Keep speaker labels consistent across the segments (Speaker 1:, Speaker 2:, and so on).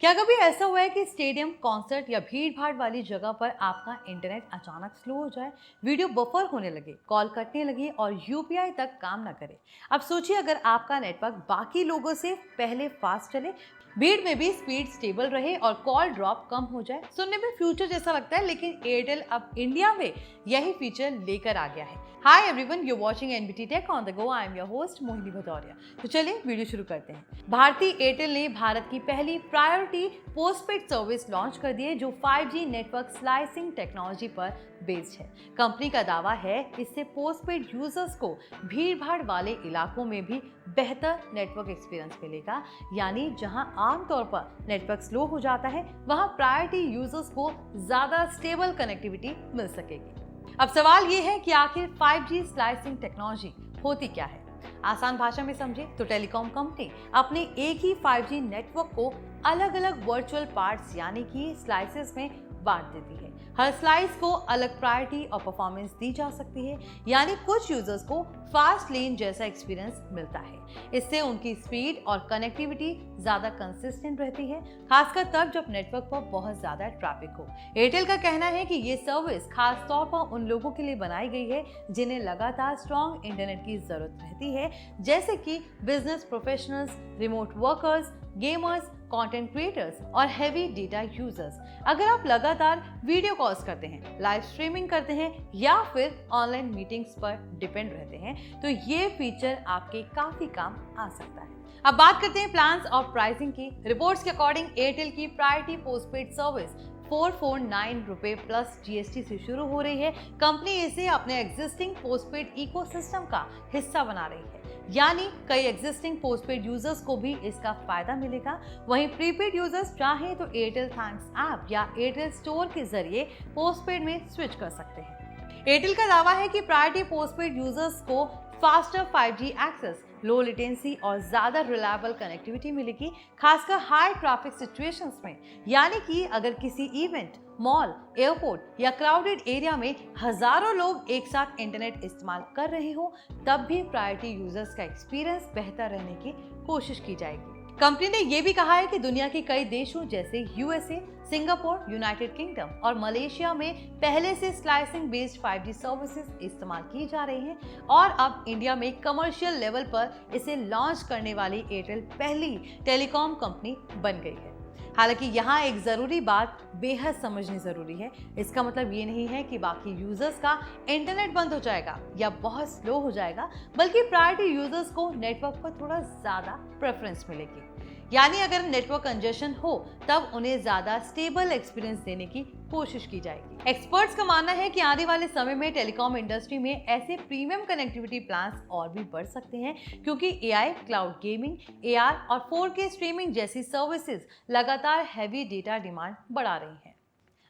Speaker 1: क्या कभी ऐसा हुआ है कि स्टेडियम, कॉन्सर्ट या भीड़ भाड़ वाली जगह पर आपका इंटरनेट अचानक स्लो हो जाए, वीडियो बफर होने लगे, कॉल कटने लगे और यूपीआई तक काम ना करे? अब सोचिए अगर आपका नेटवर्क बाकी लोगों से पहले फास्ट चले, भीड़ में भी स्पीड स्टेबल रहे और कॉल ड्रॉप कम हो जाए। सुनने में फ्यूचर जैसा लगता है, लेकिन एयरटेल अब इंडिया में यही फीचर लेकर आ गया है। Hi everyone, you watching NBT tech on the go. I am your host Mohini Bhadauria. तो चलिए वीडियो शुरू करते हैं। भारतीय एयरटेल ने भारत की पहली प्रायोरिटी पोस्टपेड सर्विस लॉन्च कर दी है, जो 5G नेटवर्क स्लाइसिंग टेक्नोलॉजी पर बेस्ड है। कंपनी का दावा है इससे पोस्टपेड यूजर्स को भीड़ भाड़ वाले इलाकों में भी बेहतर नेटवर्क एक्सपीरियंस मिलेगा। यानी जहां आमतौर पर नेटवर्क स्लो हो जाता है, वहां प्रायोरिटी यूजर्स को ज्यादा स्टेबल कनेक्टिविटी मिल सकेगी। अब सवाल ये है कि आखिर 5G स्लाइसिंग टेक्नोलॉजी होती क्या है? आसान भाषा में समझे तो टेलीकॉम कंपनी अपने एक ही 5G नेटवर्क को अलग अलग वर्चुअल पार्ट्स यानी कि स्लाइसेस में बांट देती है। हर स्लाइस को अलग प्रायोरिटी और परफॉर्मेंस दी जा सकती है, यानी कुछ यूजर्स को फास्ट लेन जैसा एक्सपीरियंस मिलता है। इससे उनकी स्पीड और कनेक्टिविटी ज्यादा कंसिस्टेंट रहती है, खासकर तब जब नेटवर्क पर बहुत ज्यादा ट्रैफिक हो। एयरटेल का कहना है कि ये सर्विस खास तौर पर उन लोगों के लिए बनाई गई है जिन्हें लगातार स्ट्रॉन्ग इंटरनेट की जरूरत रहती है, जैसे कि business professionals, remote workers, gamers, content creators और हैवी डेटा यूजर्स। अगर आप लगातार वीडियो कॉल्स करते हैं, लाइव स्ट्रीमिंग करते हैं या फिर ऑनलाइन मीटिंग्स पर डिपेंड रहते हैं, तो ये फीचर आपके काफी काम आ सकता है। अब बात करते हैं प्लान्स और प्राइसिंग की। रिपोर्ट्स के अकॉर्डिंग एयरटेल की प्रायोरिटी पोस्टपेड सर्विस 449 रुपए प्लस जीएसटी से शुरू हो रही है। कंपनी इसे अपने एग्जिस्टिंग पोस्टपेड इकोसिस्टम का हिस्सा बना रही है, यानी कई एग्जिस्टिंग पोस्टपेड यूजर्स को भी इसका फायदा मिलेगा। वहीं प्रीपेड यूजर्स चाहें तो एयरटेल थैंक्स ऐप या एयरटेल स्टोर के जरिए पोस्टपेड में स्विच कर सकते हैं। एयरटेल का दावा है कि प्रायोरिटी पोस्टपेड यूजर्स को faster 5G access, low latency और ज्यादा रिलायबल कनेक्टिविटी मिलेगी, खासकर हाई ट्रैफिक सिचुएशंस में। यानी कि अगर किसी इवेंट, मॉल, एयरपोर्ट या क्राउडेड एरिया में हजारों लोग एक साथ इंटरनेट इस्तेमाल कर रहे हो, तब भी प्रायोरिटी यूजर्स का एक्सपीरियंस बेहतर रहने की कोशिश की जाएगी। कंपनी ने यह भी कहा है कि दुनिया के कई देशों जैसे यूएसए, सिंगापुर, यूनाइटेड किंगडम और मलेशिया में पहले से स्लाइसिंग बेस्ड 5G सर्विसेज इस्तेमाल की जा रही हैं और अब इंडिया में कमर्शियल लेवल पर इसे लॉन्च करने वाली एयरटेल पहली टेलीकॉम कंपनी बन गई है। हालांकि यहाँ एक जरूरी बात बेहद समझनी जरूरी है। इसका मतलब ये नहीं है कि बाकी यूजर्स का इंटरनेट बंद हो जाएगा या बहुत स्लो हो जाएगा, बल्कि प्रायोरिटी यूजर्स को नेटवर्क पर थोड़ा ज्यादा प्रेफरेंस मिलेगी। यानी अगर नेटवर्क कंजेशन हो तब उन्हें ज्यादा स्टेबल एक्सपीरियंस देने की कोशिश की जाएगी। एक्सपर्ट्स का मानना है कि आने वाले समय में टेलीकॉम इंडस्ट्री में ऐसे प्रीमियम कनेक्टिविटी प्लान्स और भी बढ़ सकते हैं, क्योंकि एआई, क्लाउड गेमिंग, एआर और 4K स्ट्रीमिंग जैसी सर्विसेज लगातार हैवी डेटा डिमांड बढ़ा रही हैं।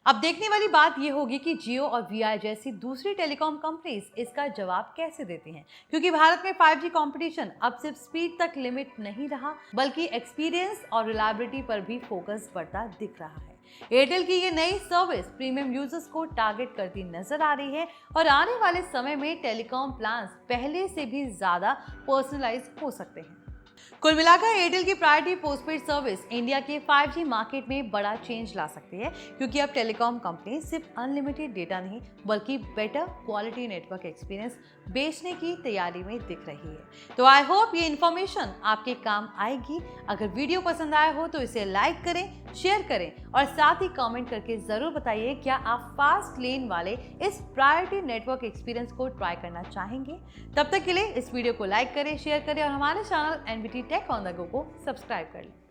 Speaker 1: अब देखने वाली बात यह होगी कि जियो और वीआई जैसी दूसरी टेलीकॉम कंपनीज इसका जवाब कैसे देती हैं, क्योंकि भारत में 5G कंपटीशन अब सिर्फ स्पीड तक लिमिट नहीं रहा, बल्कि एक्सपीरियंस और रिलायबिलिटी पर भी फोकस बढ़ता दिख रहा है। एयरटेल की ये नई सर्विस प्रीमियम यूजर्स को टारगेट करती नजर आ रही है और आने वाले समय में टेलीकॉम प्लान्स पहले से भी ज्यादा पर्सनलाइज हो सकते हैं। कुल मिलाकर एयरटेल की प्रायोरिटी पोस्टपेड सर्विस इंडिया के 5G मार्केट में बड़ा चेंज ला सकती है, क्योंकि अब टेलीकॉम कंपनी सिर्फ अनलिमिटेड डेटा नहीं बल्कि बेटर क्वालिटी नेटवर्क एक्सपीरियंस बेचने की तैयारी में दिख रही है। तो आई होप ये इन्फॉर्मेशन आपके काम आएगी। अगर वीडियो पसंद आया हो तो इसे लाइक करें, शेयर करें और साथ ही कमेंट करके जरूर बताइए क्या आप फास्ट लेन वाले इस प्रायोरिटी नेटवर्क एक्सपीरियंस को ट्राई करना चाहेंगे। तब तक के लिए इस वीडियो को लाइक करें, शेयर करें और हमारे channel NBT tech on the go को सब्सक्राइब कर लें।